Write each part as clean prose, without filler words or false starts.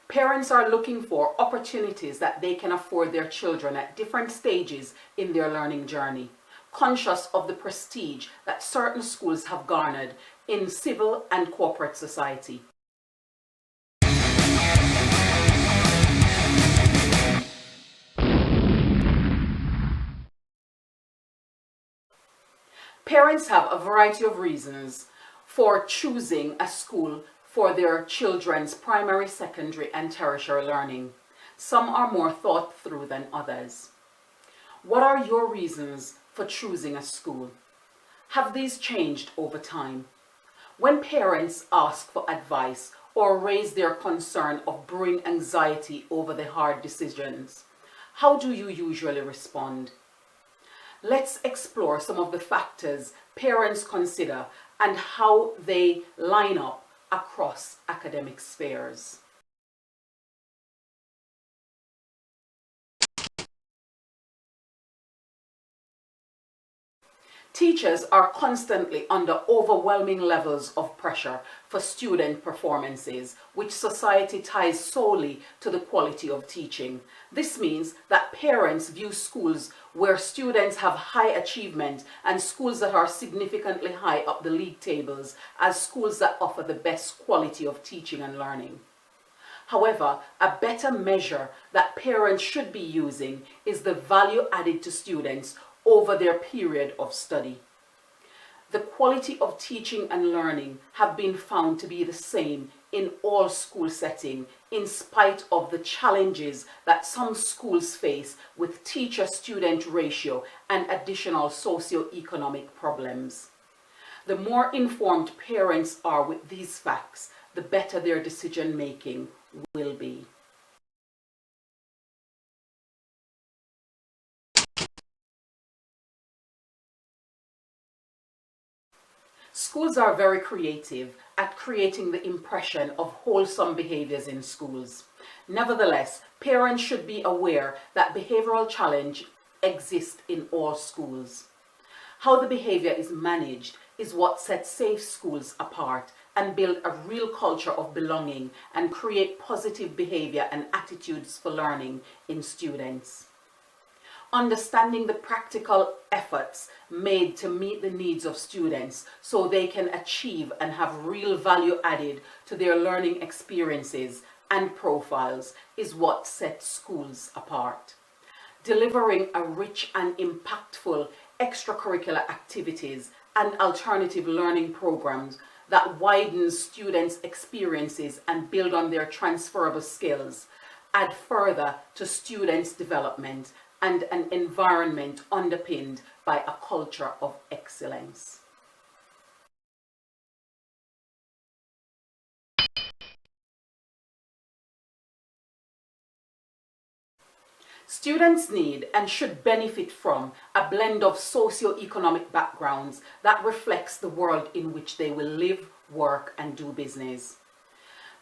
Parents are looking for opportunities that they can afford their children at different stages in their learning journey, conscious of the prestige that certain schools have garnered in civil and corporate society. Parents have a variety of reasons for choosing a school for their children's primary, secondary, and tertiary learning. Some are more thought through than others. What are your reasons for choosing a school? Have these changed over time? When parents ask for advice or raise their concern of brewing anxiety over the hard decisions, how do you usually respond? Let's explore some of the factors parents consider and how they line up across academic spheres. Teachers are constantly under overwhelming levels of pressure for student performances, which society ties solely to the quality of teaching. This means that parents view schools where students have high achievement and schools that are significantly high up the league tables as schools that offer the best quality of teaching and learning. However, a better measure that parents should be using is the value added to students over their period of study. The quality of teaching and learning have been found to be the same in all school settings, in spite of the challenges that some schools face with teacher-student ratio and additional socio-economic problems. The more informed parents are with these facts, the better their decision-making will be. Schools are very creative at creating the impression of wholesome behaviors in schools. Nevertheless, parents should be aware that behavioral challenge exists in all schools. How the behavior is managed is what sets safe schools apart and build a real culture of belonging and create positive behavior and attitudes for learning in students. Understanding the practical efforts made to meet the needs of students so they can achieve and have real value added to their learning experiences and profiles is what sets schools apart. Delivering a rich and impactful extracurricular activities and alternative learning programs that widens students' experiences and build on their transferable skills add further to students' development and an environment underpinned by a culture of excellence. Students need and should benefit from a blend of socio-economic backgrounds that reflects the world in which they will live, work, and do business.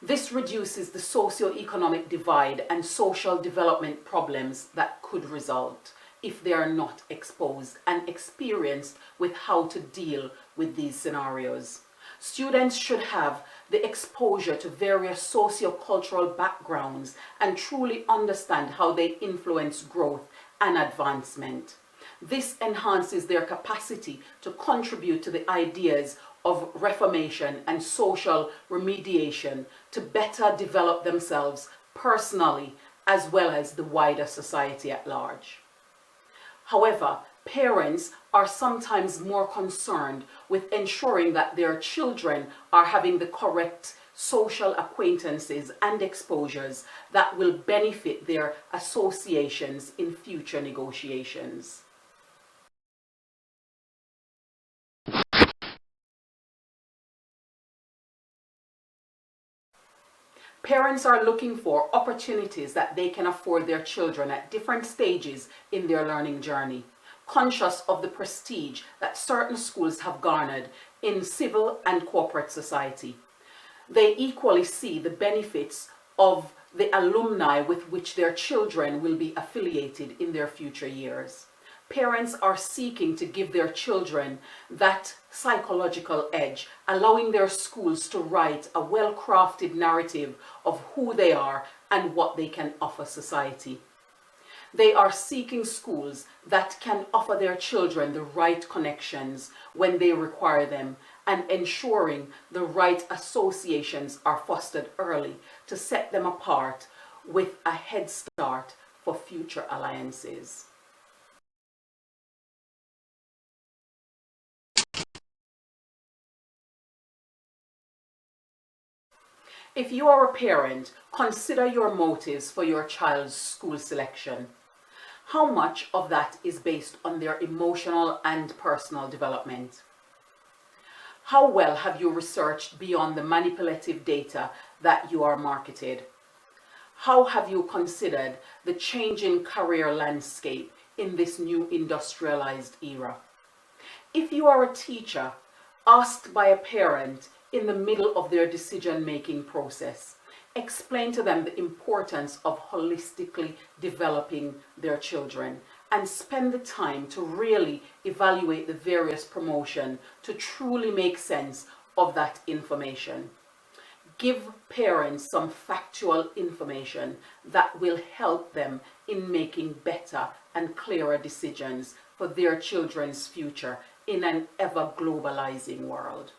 This reduces the socio-economic divide and social development problems that could result if they are not exposed and experienced with how to deal with these scenarios. Students should have the exposure to various socio-cultural backgrounds and truly understand how they influence growth and advancement. This enhances their capacity to contribute to the ideas of reformation and social remediation to better develop themselves personally as well as the wider society at large. However, parents are sometimes more concerned with ensuring that their children are having the correct social acquaintances and exposures that will benefit their associations in future negotiations. Parents are looking for opportunities that they can afford their children at different stages in their learning journey, conscious of the prestige that certain schools have garnered in civil and corporate society. They equally see the benefits of the alumni with which their children will be affiliated in their future years. Parents are seeking to give their children that psychological edge, allowing their schools to write a well-crafted narrative of who they are and what they can offer society. They are seeking schools that can offer their children the right connections when they require them, and ensuring the right associations are fostered early to set them apart with a head start for future alliances. If you are a parent, consider your motives for your child's school selection. How much of that is based on their emotional and personal development? How well have you researched beyond the manipulative data that you are marketed? How have you considered the changing career landscape in this new industrialized era? If you are a teacher asked by a parent in the middle of their decision-making process, explain to them the importance of holistically developing their children, and spend the time to really evaluate the various promotion to truly make sense of that information. Give parents some factual information that will help them in making better and clearer decisions for their children's future in an ever globalizing world.